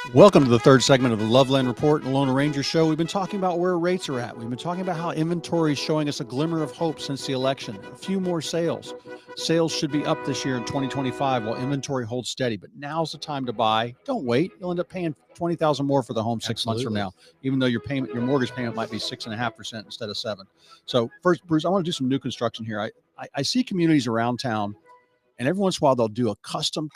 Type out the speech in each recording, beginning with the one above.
Welcome to the third segment of the Loveland Report and Lone Ranger Show. We've been talking about where rates are at. We've been talking about how inventory is showing us a glimmer of hope since the election. A few more sales. Sales should be up this year in 2025 while inventory holds steady. But now's the time to buy. Don't wait. You'll end up paying $20,000 more for the home 6 months from now, even though your mortgage payment might be 6.5% instead of 7%. So first, Bruce, I want to do some new construction here. I see communities around town, and every once in a while they'll do a custom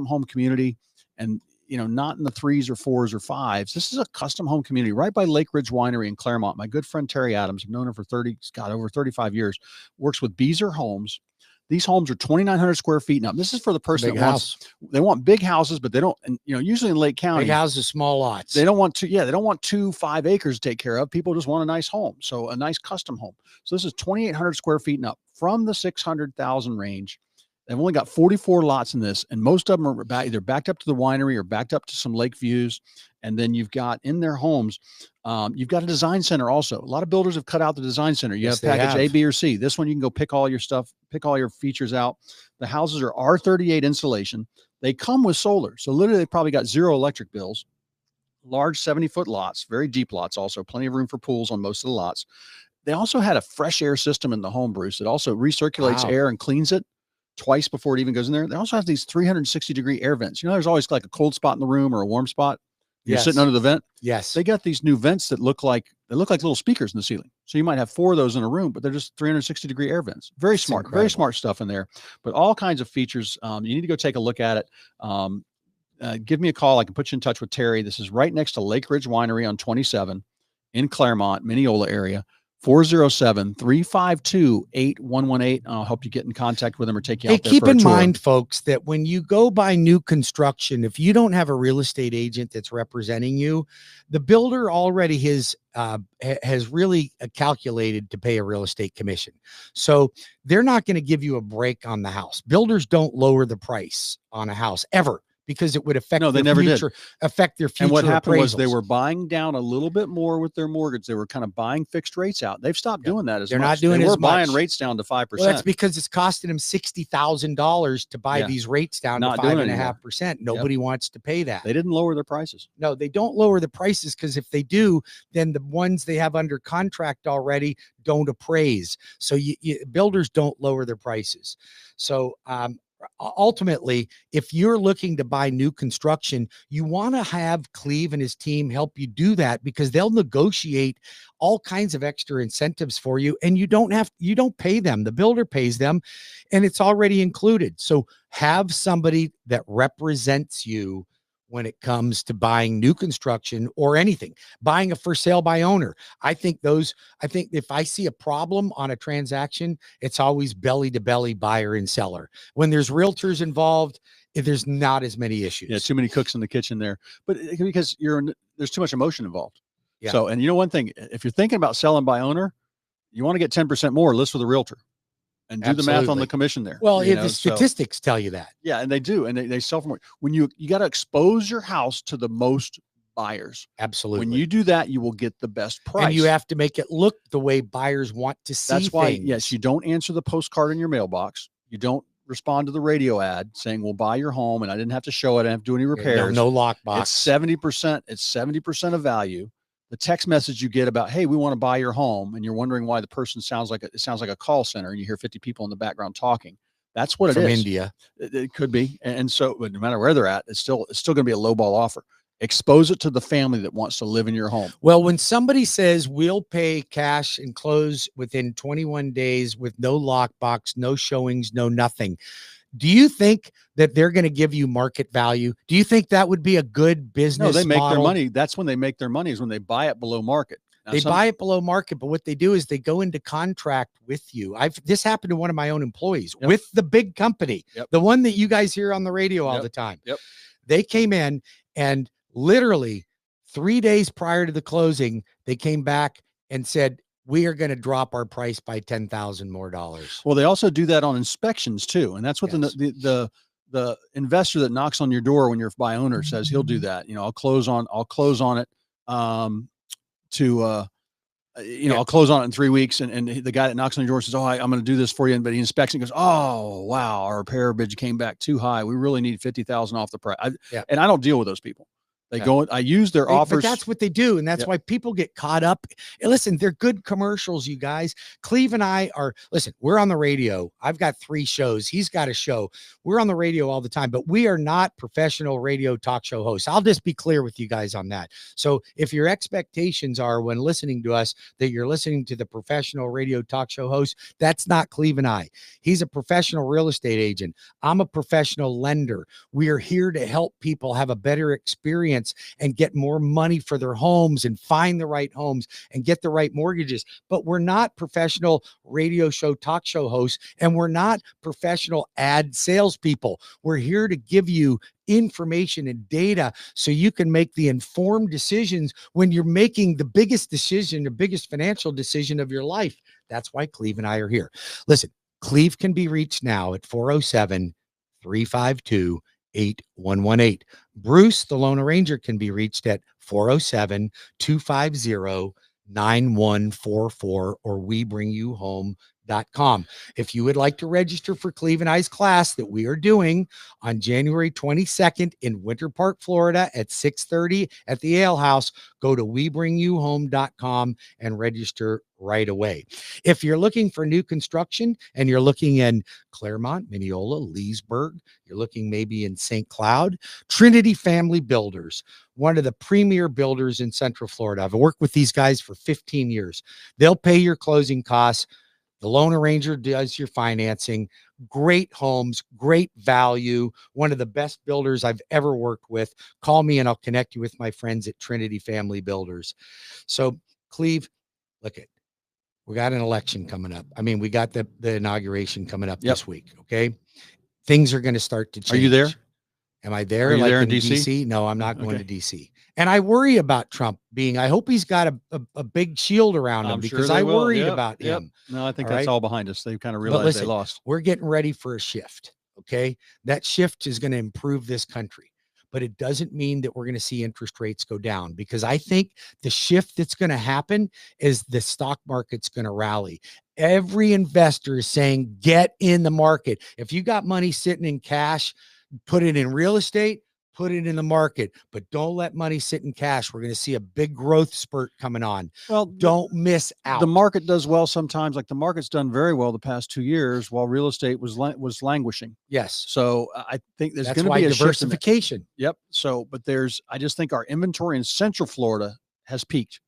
home community, and not in the 3s or 4s or 5s. This is a custom home community right by Lake Ridge Winery in Claremont. My good friend Terry Adams, I've known her for over 35 years, works with Beezer Homes. These homes are 2,900 square feet. Now, this is for the person that they want big houses, but they don't, and usually in Lake County, big houses, small lots. They don't want they don't want 5 acres to take care of. People just want a nice home. So a nice custom home. So this is 2,800 square feet and up from the 600,000 range. They've only got 44 lots in this, and most of them are either backed up to the winery or backed up to some lake views. And then you've got in their homes, you've got a design center also. A lot of builders have cut out the design center. You have package A, B, or C. This one, you can go pick all your stuff, pick all your features out. The houses are R38 insulation. They come with solar. So literally, they probably got 0 electric bills. Large 70-foot lots, very deep lots also. Plenty of room for pools on most of the lots. They also had a fresh air system in the home, Bruce. It also recirculates air and cleans it twice before it even goes in there. They also have these 360-degree air vents. There's always like a cold spot in the room or a warm spot. You're sitting under the vent. Yes. They got these new vents that look like little speakers in the ceiling. So you might have 4 of those in a room, but they're just 360-degree air vents. Very smart, very smart stuff in there, but all kinds of features. You need to go take a look at it. Give me a call. I can put you in touch with Terry. This is right next to Lake Ridge Winery on 27 in Claremont, Mineola area. 407-352-8118. I'll help you get in contact with them or take you out there. Keep in mind, folks, that when you go buy new construction, if you don't have a real estate agent that's representing you, the builder already has really calculated to pay a real estate commission. So they're not going to give you a break on the house. Builders don't lower the price on a house ever, because it would affect their future. And what happened was they were buying down a little bit more with their mortgage. They were kind of buying fixed rates out. They've stopped doing that as much. They're not doing as much. They were buying rates down to 5%. Well, that's because it's costing them $60,000 to buy these rates down to 5.5%. Nobody wants to pay that. They didn't lower their prices. No, they don't lower the prices, because if they do, then the ones they have under contract already don't appraise. So builders don't lower their prices. So, ultimately, if you're looking to buy new construction, you want to have Cleve and his team help you do that, because they'll negotiate all kinds of extra incentives for you, and you don't pay them. The builder pays them, and it's already included. So have somebody that represents you when it comes to buying new construction or anything, buying a for sale by owner. I think if I see a problem on a transaction, it's always belly to belly, buyer and seller. When there's realtors involved, there's not as many issues. Yeah, too many cooks in the kitchen there, but because there's too much emotion involved. Yeah. So, and one thing, if you're thinking about selling by owner, you want to get 10% more, list with a realtor. And do the math on the commission there. Well, the statistics tell you that. Yeah, and they do. And they sell for more. When you got to expose your house to the most buyers. Absolutely. When you do that, you will get the best price. And you have to make it look the way buyers want to see. That's why, yes, you don't answer the postcard in your mailbox. You don't respond to the radio ad saying, we'll buy your home, and I didn't have to show it. I didn't have to do any repairs. No lockbox. It's 70%. It's 70% of value. The text message you get about, hey, we want to buy your home, and you're wondering why the person sounds like a call center, and you hear 50 people in the background talking. That's what it is. From India. It could be. And so no matter where they're at, it's still going to be a lowball offer. Expose it to the family that wants to live in your home. Well, when somebody says we'll pay cash and close within 21 days with no lockbox, no showings, no nothing, do you think that they're going to give you market value? Do you think that would be a good business model? No, they make their money. That's when they make their money, is when they buy it below market. Now, they buy it below market, but what they do is they go into contract with you. This happened to one of my own employees with the big company, the one that you guys hear on the radio all the time. They came in, and literally 3 days prior to the closing, they came back and said, we are going to drop our price by $10,000 more. Well, they also do that on inspections too. And that's what the investor that knocks on your door when you're by owner says he'll do that. I'll close on it. I'll close on it in 3 weeks. And the guy that knocks on your door says, I'm going to do this for you. But he inspects and goes, oh, wow, our repair bid came back too high. We really need $50,000 off the price. And I don't deal with those people. They go, I use their offers. But that's what they do. And that's why people get caught up. And listen, they're good commercials, you guys. Cleve and I are, listen, we're on the radio. I've got 3 shows. He's got a show. We're on the radio all the time, but we are not professional radio talk show hosts. I'll just be clear with you guys on that. So if your expectations are when listening to us that you're listening to the professional radio talk show host, that's not Cleve and I. He's a professional real estate agent. I'm a professional lender. We are here to help people have a better experience and get more money for their homes and find the right homes and get the right mortgages. But we're not professional radio show, talk show hosts, and we're not professional ad salespeople. We're here to give you information and data so you can make the informed decisions when you're making the biggest decision, the biggest financial decision of your life. That's why Cleve and I are here. Listen, Cleve can be reached now at 407-352-8118. Bruce, the loan arranger, can be reached at 407-250-9144 or WeBringYouHome.com. If you would like to register for Cleve and I's class that we are doing on January 22nd in Winter Park, Florida at 6:30 at the Ale House, go to WeBringYouHome.com and register right away. If you're looking for new construction and you're looking in Claremont, Mineola, Leesburg, you're looking maybe in St. Cloud, Trinity Family Builders, one of the premier builders in Central Florida. I've worked with these guys for 15 years. They'll pay your closing costs. The loan arranger does your financing. Great homes, great value. One of the best builders I've ever worked with. Call me and I'll connect you with my friends at Trinity Family Builders. So, Cleve, look at, we got an election coming up. I mean, we got the inauguration coming up this week. Okay. Things are going to start to change. Are you there? Am I there? Are you like there in DC? No, I'm not going to DC. And I worry about Trump being, I hope he's got a big shield around him because I worried about him. No, I think that's all behind us. They kind of realized listen, they lost. We're getting ready for a shift. Okay. That shift is going to improve this country, but it doesn't mean that we're going to see interest rates go down, because I think the shift that's going to happen is the stock market's going to rally. Every investor is saying, get in the market. If you got money sitting in cash, put it in real estate, put it in the market, but don't let money sit in cash. We're going to see a big growth spurt coming on. Well, don't miss out. The market does well sometimes. Like the market's done very well the past 2 years while real estate was languishing. Yes. So I think there's going to be a diversification. Yep. So, but I just think our inventory in Central Florida has peaked,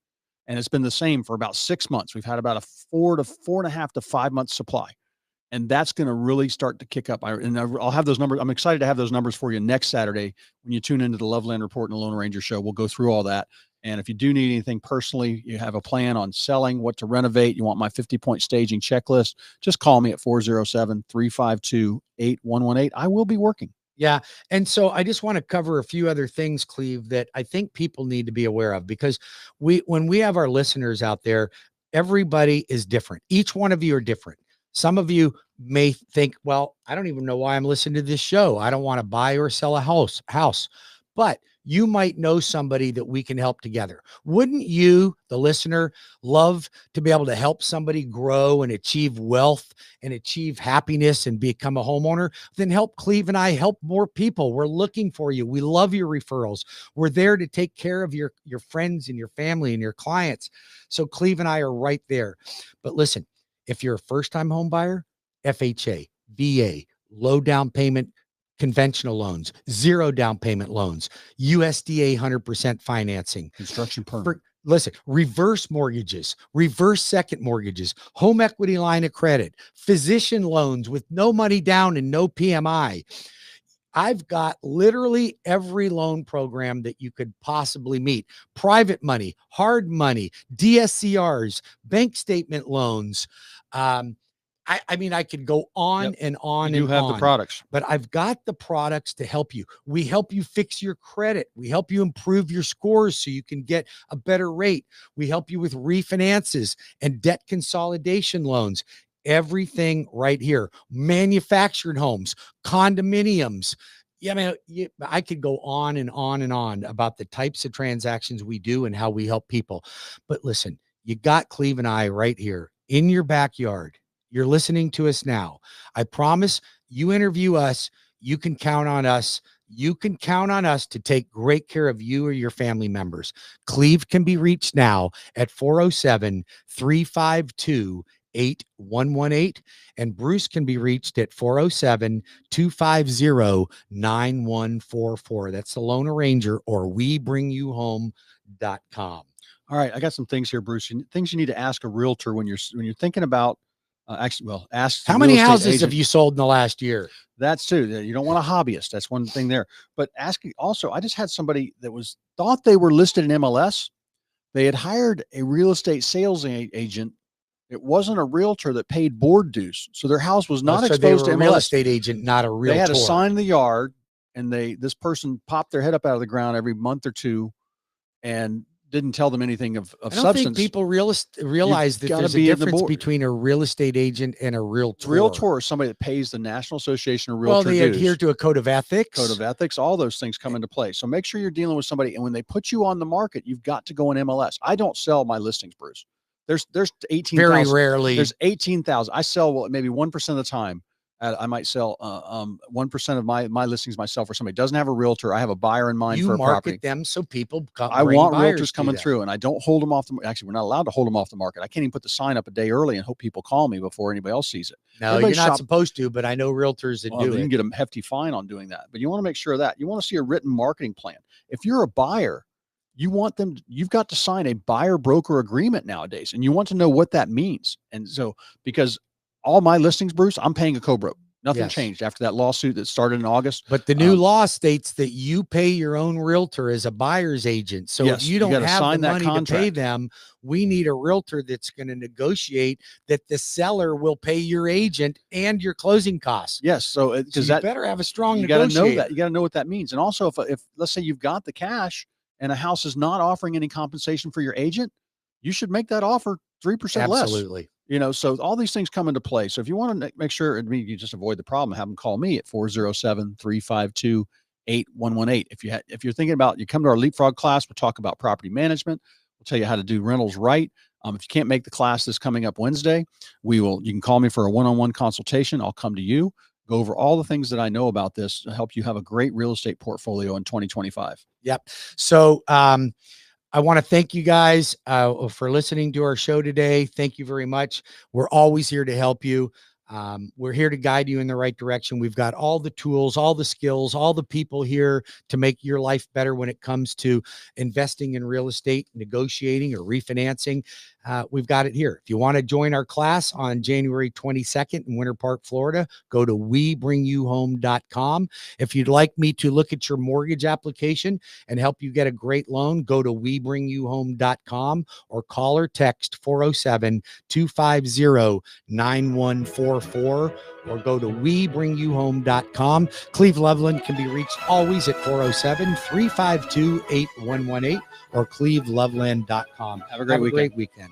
and it's been the same for about 6 months. We've had about a 4.5 to 5 month supply. And that's going to really start to kick up. I'll have those numbers. I'm excited to have those numbers for you next Saturday when you tune into the Loveland Report and the Loan Ranger Show. We'll go through all that. And if you do need anything personally, you have a plan on selling, what to renovate, you want my 50-point staging checklist, just call me at 407-352-8118. I will be working. Yeah. And so I just want to cover a few other things, Cleve, that I think people need to be aware of, because when we have our listeners out there, everybody is different. Each one of you are different. Some of you may think, well, I don't even know why I'm listening to this show. I don't want to buy or sell a house, but you might know somebody that we can help together. Wouldn't you, the listener, love to be able to help somebody grow and achieve wealth and achieve happiness and become a homeowner? Then help Cleve and I help more people. We're looking for you. We love your referrals. We're there to take care of your friends and your family and your clients. So Cleve and I are right there. But listen, if you're a first-time home buyer, FHA, VA, low down payment, conventional loans, zero down payment loans, USDA 100% financing, construction permit. Listen, reverse mortgages, reverse second mortgages, home equity line of credit, physician loans with no money down and no PMI. I've got literally every loan program that you could possibly meet. Private money, hard money, DSCRs, bank statement loans. I mean, I could go on and on. You have the products, but I've got the products to help you. We help you fix your credit. We help you improve your scores so you can get a better rate. We help you with refinances and debt consolidation loans. Everything right here. Manufactured homes, condominiums. Yeah, I mean, I could go on and on and on about the types of transactions we do and how we help people. But listen, you got Cleve and I right here in your backyard. You're listening to us now. I promise you interview us. You can count on us. you can count on us to take great care of you or your family members. Cleve can be reached now at 407-352-8118, and Bruce can be reached at 407-250-9144. That's the Lone Ranger, or WeBringYouHome.com. All right, I got some things here, Bruce. Things you need to ask a realtor when you're thinking about ask. How many houses have you sold in the last year? That's too. You don't want a hobbyist. That's one thing there. But asking also, I just had somebody that thought they were listed in MLS. They had hired a real estate sales agent. It wasn't a realtor that paid board dues, so their house was not exposed to MLS. A real estate agent, not a realtor. They had a sign in the yard, and this person popped their head up out of the ground every month or two, and didn't tell them anything of substance. I don't think people realize that there's a difference between a real estate agent and a realtor. Realtor is somebody that pays the National Association of Realtors. Well, they adhere to a code of ethics. All those things come into play. So make sure you're dealing with somebody, and when they put you on the market, you've got to go in MLS. I don't sell my listings, Bruce. There's 18,000. Very rarely. There's 18,000. I sell maybe 1% of the time. I might sell 1% of my listings myself, or somebody doesn't have a realtor. I have a buyer in mind for a property. You market them so people come. I want realtors coming through, and I don't hold them off the. Actually, we're not allowed to hold them off the market. I can't even put the sign up a day early and hope people call me before anybody else sees it. No, you're not supposed to, but I know realtors that do it. You can get a hefty fine on doing that, but you want to make sure that you want to see a written marketing plan. If you're a buyer, you've got to sign a buyer broker agreement nowadays, and you want to know what that means. And so, because all my listings, Bruce, I'm paying a co-broke. Nothing changed after that lawsuit that started in August. But the new law states that you pay your own realtor as a buyer's agent. So if you don't have the money to pay them, we need a realtor that's going to negotiate that the seller will pay your agent and your closing costs. Yes. So you better have a strong negotiator. You got to know that. You got to know what that means. And also, if let's say you've got the cash and a house is not offering any compensation for your agent, you should make that offer 3% less. Absolutely. So all these things come into play. So if you want to make sure, you just avoid the problem, have them call me at 407-352-8118. If you're thinking about, you come to our Leapfrog class, we'll talk about property management. We'll tell you how to do rentals right. If you can't make the class this coming up Wednesday, you can call me for a one-on-one consultation. I'll come to you, go over all the things that I know about this to help you have a great real estate portfolio in 2025. Yep. So, I want to thank you guys for listening to our show today. Thank you very much. We're always here to help you. We're here to guide you in the right direction. We've got all the tools, all the skills, all the people here to make your life better when it comes to investing in real estate, negotiating, or refinancing. We've got it here. If you want to join our class on January 22nd in Winter Park, Florida, go to WeBringYouHome.com. If you'd like me to look at your mortgage application and help you get a great loan, go to WeBringYouHome.com or call or text 407-250-9144 or go to WeBringYouHome.com. Cleve Loveland can be reached always at 407-352-8118 or CleveLoveland.com. Have a great weekend. Weekend.